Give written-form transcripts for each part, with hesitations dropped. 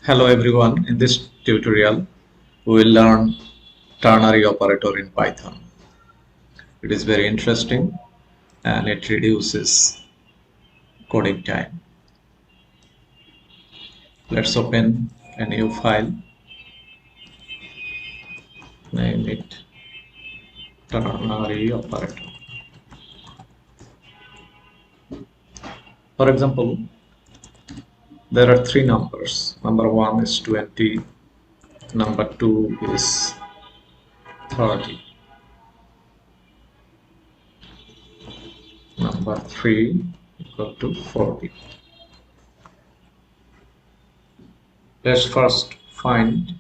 Hello everyone, in this tutorial we will learn ternary operator in Python. It is very interesting and it reduces coding time. Let's open a new file, name it ternary operator. For example, there are three numbers. Number 1 is 20, number 2 is 30, number 3 equal to 40. Let's first find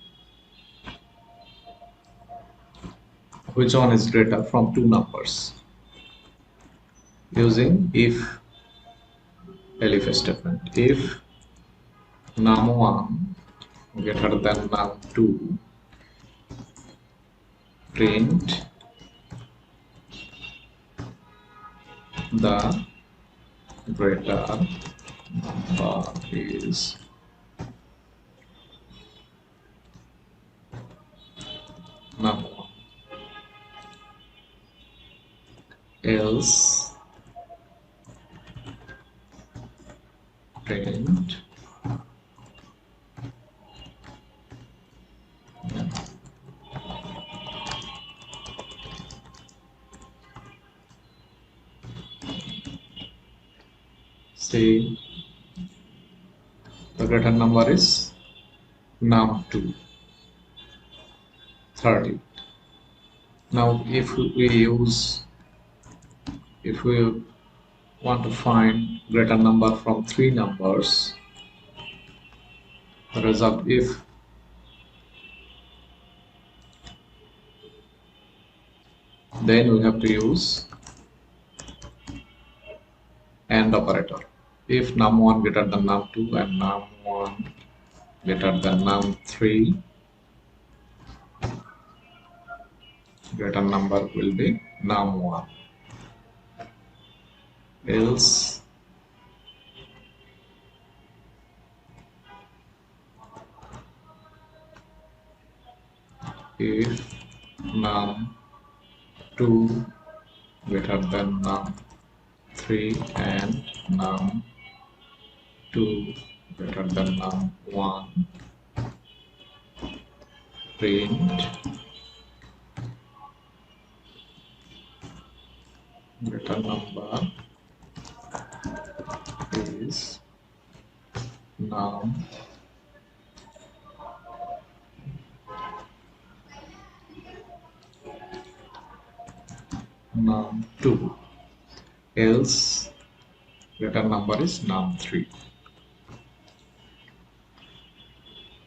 which one is greater from two numbers using elif statement. If num1 greater than num2, print the greater number is num1, else print say the greater number is num2, 30. Now if we want to find greater number from three numbers, the result if then we have to use AND operator. If num1 greater than num2 and num1 greater than num3, greater number will be num1, else if num2 greater than num3 and num2 greater than num1, print greater number is num2, else greater number is num3.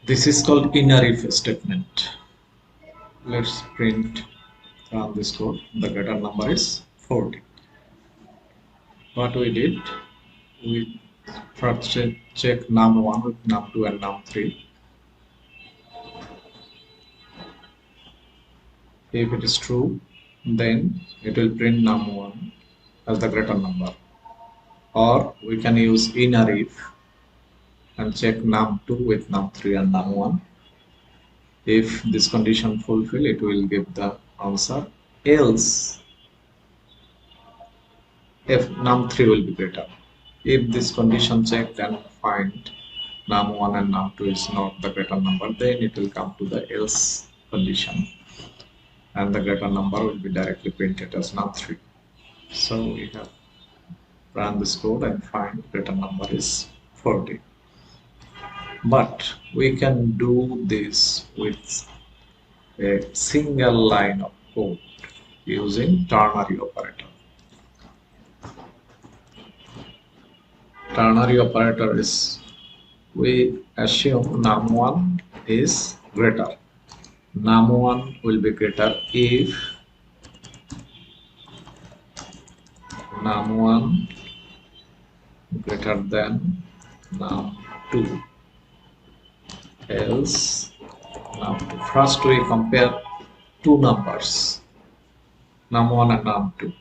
This is called inner if statement. Let's print on this code. The greater number is 40. What we did, we first check num1 with num2 and num3. If it is true, then it will print num1 as the greater number. Or we can use inner if and check num2 with num3 and num1. If this condition fulfill, it will give the answer. Else, if num3 will be greater. If this condition checked and find num1 and num2 is not the greater number, then it will come to the else condition, and the greater number will be directly printed as num3. So we have run this code and find greater number is 40. But we can do this with a single line of code using ternary operator. Ternary operator is, we assume num1 is greater. Num1 will be greater if num1 greater than num2, else num2. First we compare two numbers, num1 and num2.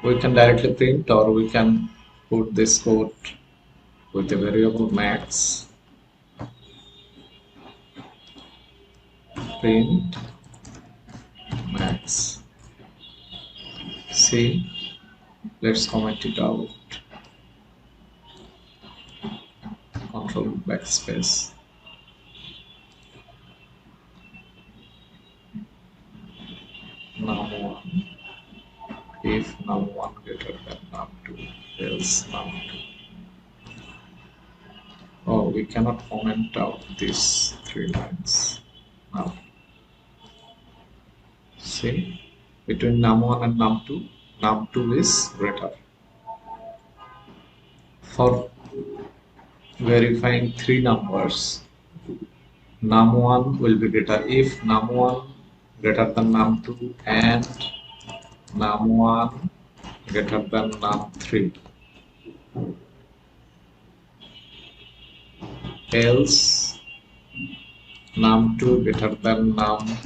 We can directly print, or we can put this code with the variable max, print max. See, let's comment it out. Control backspace. Num1, if num1 greater than num2, else num2. Oh, we cannot comment out these 3 lines now. See, between num1 and num2, num2 is greater. For verifying 3 numbers, num1 will be greater if num1 greater than num2 and num1 greater than num3. Else num2 greater than num1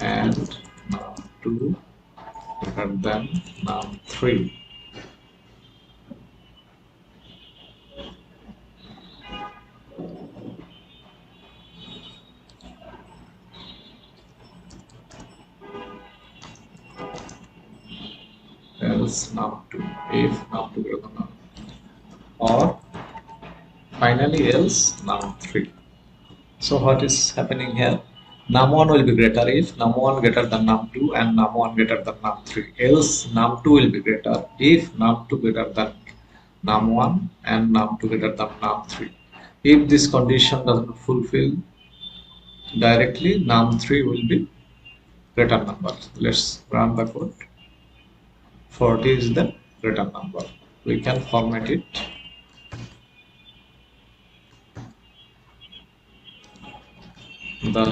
and num2 greater than num3. Else num2, if num2 greater than num, or finally else num3. So what is happening here? Num1 will be greater if num1 greater than num2 and num1 greater than num3. Else num2 will be greater if num2 greater than num1 and num2 greater than num3. If this condition doesn't fulfill directly, num3 will be greater number. Let's run the code. 40 is the greater number. We can format it. The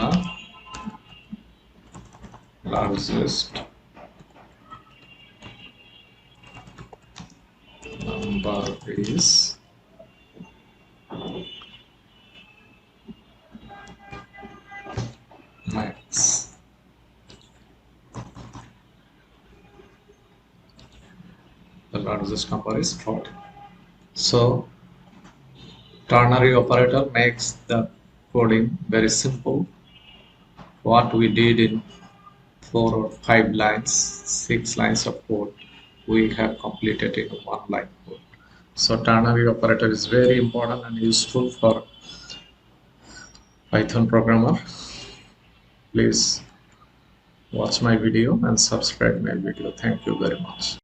largest number is max. The largest number is 40. So ternary operator makes the coding very simple. What we did in 4 or 5 lines, 6 lines of code, we have completed in 1 line code. So ternary operator is very important and useful for Python programmer. Please watch my video and subscribe my video. Thank you very much.